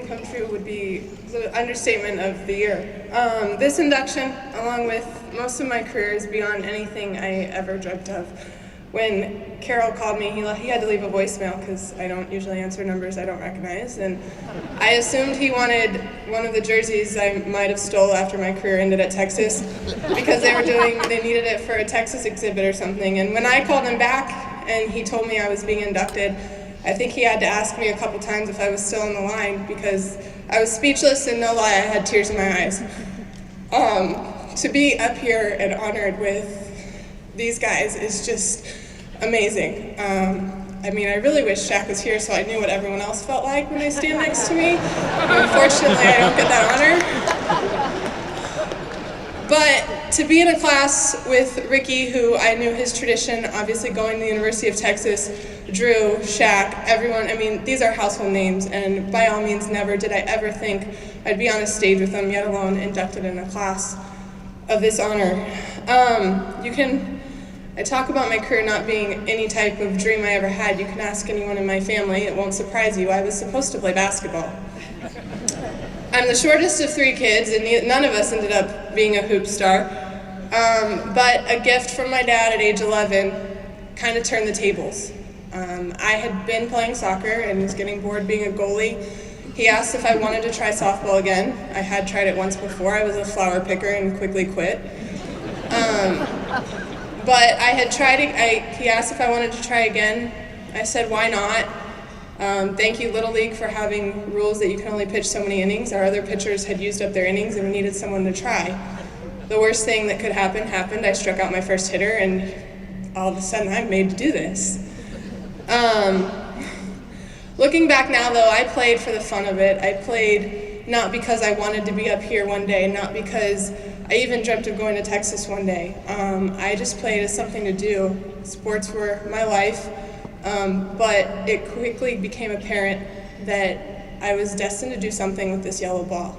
dream come true would be the understatement of the year. This induction, along with most of my career, is beyond anything I ever dreamt of. When Carol called me, he had to leave a voicemail because I don't usually answer numbers I don't recognize, and I assumed he wanted one of the jerseys I might have stole after my career ended at Texas, because they needed it for a Texas exhibit or something. And when I called him back and he told me I was being inducted, I think he had to ask me a couple times if I was still on the line, because I was speechless, and no lie, I had tears in my eyes. To be up here and honored with these guys is just amazing. I mean, I really wish Shaq was here so I knew what everyone else felt like when they stand next to me. Unfortunately, I don't get that honor. But to be in a class with Ricky, who I knew his tradition, obviously going to the University of Texas, Drew, Shaq, everyone, I mean, these are household names, and by all means, never did I ever think I'd be on a stage with them, yet alone inducted in a class of this honor. I talk about my career not being any type of dream I ever had. You can ask anyone in my family, it won't surprise you. I was supposed to play basketball. I'm the shortest of 3 kids, and none of us ended up being a hoop star. But a gift from my dad at age 11 kind of turned the tables. I had been playing soccer and was getting bored being a goalie. He asked if I wanted to try softball again. I had tried it once before. I was a flower picker and quickly quit. But I had tried it. He asked if I wanted to try again. I said, why not? Thank you, Little League, for having rules that you can only pitch so many innings. Our other pitchers had used up their innings and we needed someone to try. The worst thing that could happen happened. I struck out my first hitter, and all of a sudden I'm made to do this. Looking back now, though, I played for the fun of it. I played not because I wanted to be up here one day, not because I even dreamt of going to Texas one day. I just played as something to do. Sports were my life, but it quickly became apparent that I was destined to do something with this yellow ball.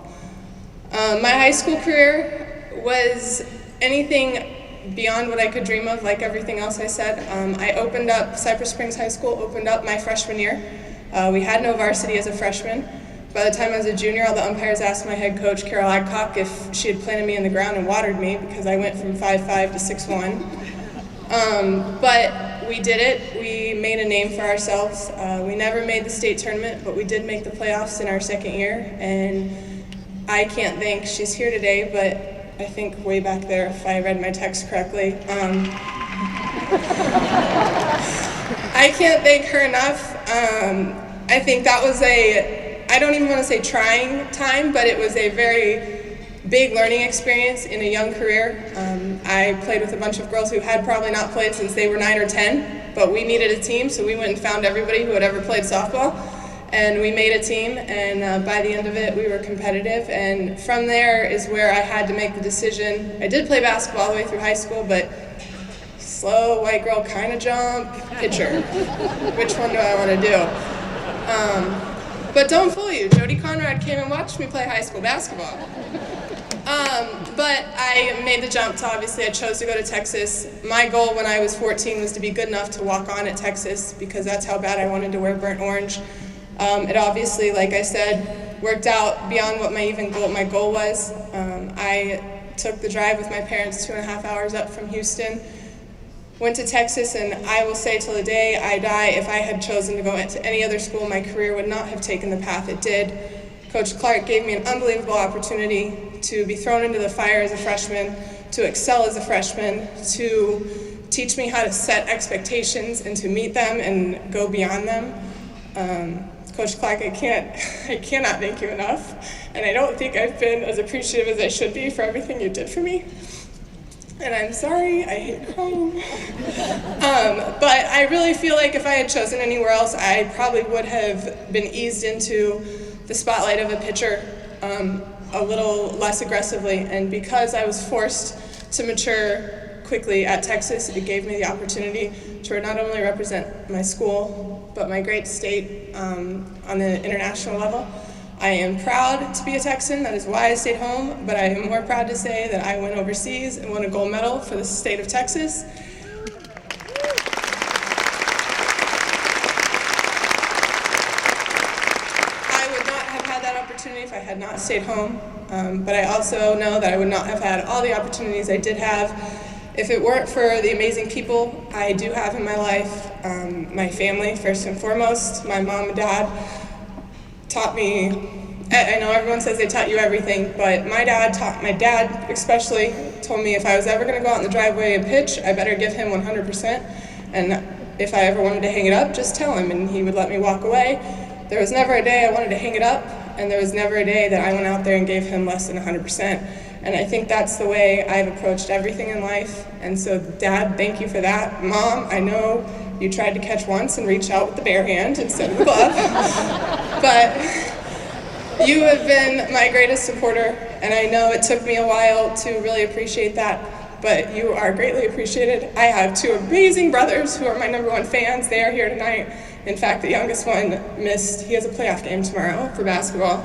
My high school career was anything beyond what I could dream of, like everything else I said. Cypress Springs High School opened up my freshman year. We had no varsity as a freshman. By the time I was a junior, all the umpires asked my head coach, Carol Adcock, if she had planted me in the ground and watered me, because I went from 5'5" to 6'1". But we did it. We made a name for ourselves. We never made the state tournament, but we did make the playoffs in our second year. And I can't thank, she's here today, but I think way back there, if I read my text correctly. I can't thank her enough. I think that was I don't even want to say trying time, but it was a very big learning experience in a young career. I played with a bunch of girls who had probably not played since they were 9 or 10, but we needed a team, so we went and found everybody who had ever played softball, and we made a team, and by the end of it, we were competitive, and from there is where I had to make the decision. I did play basketball all the way through high school, but slow, white girl kind of jump, pitcher. Which one do I want to do? But don't fool you, Jody Conrad came and watched me play high school basketball. But I made the jump to, obviously, I chose to go to Texas. My goal when I was 14 was to be good enough to walk on at Texas, because that's how bad I wanted to wear burnt orange. It obviously, like I said, worked out beyond what my goal was. I took the drive with my parents 2.5 hours up from Houston, went to Texas, and I will say till the day I die, if I had chosen to go into any other school, my career would not have taken the path it did. Coach Clark gave me an unbelievable opportunity to be thrown into the fire as a freshman, to excel as a freshman, to teach me how to set expectations and to meet them and go beyond them. Coach Clark, I cannot thank you enough, and I don't think I've been as appreciative as I should be for everything you did for me. And I'm sorry, I hate crying. But I really feel like if I had chosen anywhere else, I probably would have been eased into the spotlight of a pitcher a little less aggressively. And because I was forced to mature quickly at Texas, it gave me the opportunity to not only represent my school, but my great state on the international level. I am proud to be a Texan. That is why I stayed home, but I am more proud to say that I went overseas and won a gold medal for the state of Texas. I would not have had that opportunity if I had not stayed home, but I also know that I would not have had all the opportunities I did have if it weren't for the amazing people I do have in my life. My family, first and foremost. My mom and dad taught me, I know everyone says they taught you everything, but my dad especially told me if I was ever going to go out in the driveway and pitch, I better give him 100%, and if I ever wanted to hang it up, just tell him, and he would let me walk away. There was never a day I wanted to hang it up, and there was never a day that I went out there and gave him less than 100%. And I think that's the way I've approached everything in life. And so, Dad, thank you for that. Mom, I know you tried to catch once and reach out with the bare hand instead of the glove. But you have been my greatest supporter, and I know it took me a while to really appreciate that, but you are greatly appreciated. I have two amazing brothers who are my #1 fans. They are here tonight. In fact, the youngest one he has a playoff game tomorrow for basketball.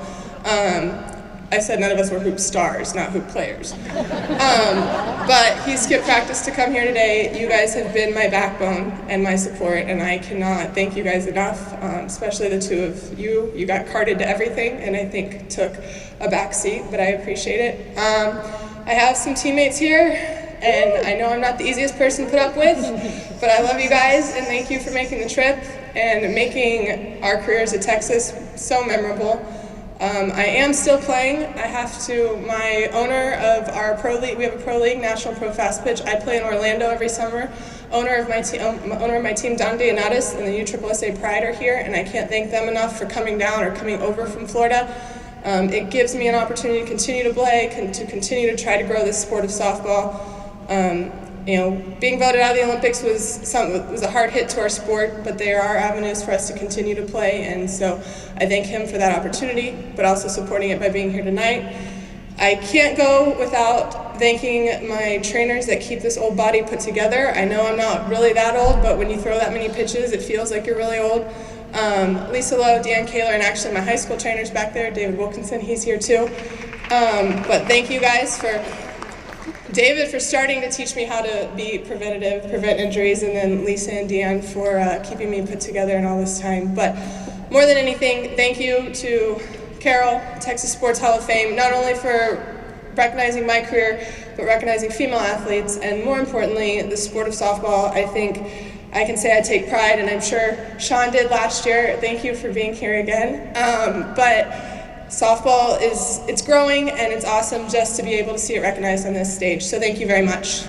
I said none of us were hoop stars, not hoop players. But he skipped practice to come here today. You guys have been my backbone and my support, and I cannot thank you guys enough, especially the two of you. You got carted to everything, and I think took a back seat, but I appreciate it. I have some teammates here, and I know I'm not the easiest person to put up with, but I love you guys, and thank you for making the trip and making our careers at Texas so memorable. I am still playing. I have to, my owner of our pro league, we have a pro league, National Pro Fast Pitch. I play in Orlando every summer. Owner of my team, Don Deonatis, and the USSSA Pride are here, and I can't thank them enough for coming down or coming over from Florida. It gives me an opportunity to continue to play, to continue to try to grow this sport of softball. Being voted out of the Olympics was a hard hit to our sport, but there are avenues for us to continue to play, and so I thank him for that opportunity, but also supporting it by being here tonight. I can't go without thanking my trainers that keep this old body put together. I know I'm not really that old, but when you throw that many pitches, it feels like you're really old. Lisa Lowe, Dan Kaler, and actually my high school trainers back there, David Wilkinson, he's here too. But thank you guys David for starting to teach me how to be prevent injuries, and then Lisa and Deanne for keeping me put together in all this time. But more than anything, thank you to Carol, Texas Sports Hall of Fame, not only for recognizing my career, but recognizing female athletes, and more importantly, the sport of softball. I think I can say I take pride, and I'm sure Sean did last year. Thank you for being here again. But softball it's growing, and it's awesome just to be able to see it recognized on this stage. So thank you very much.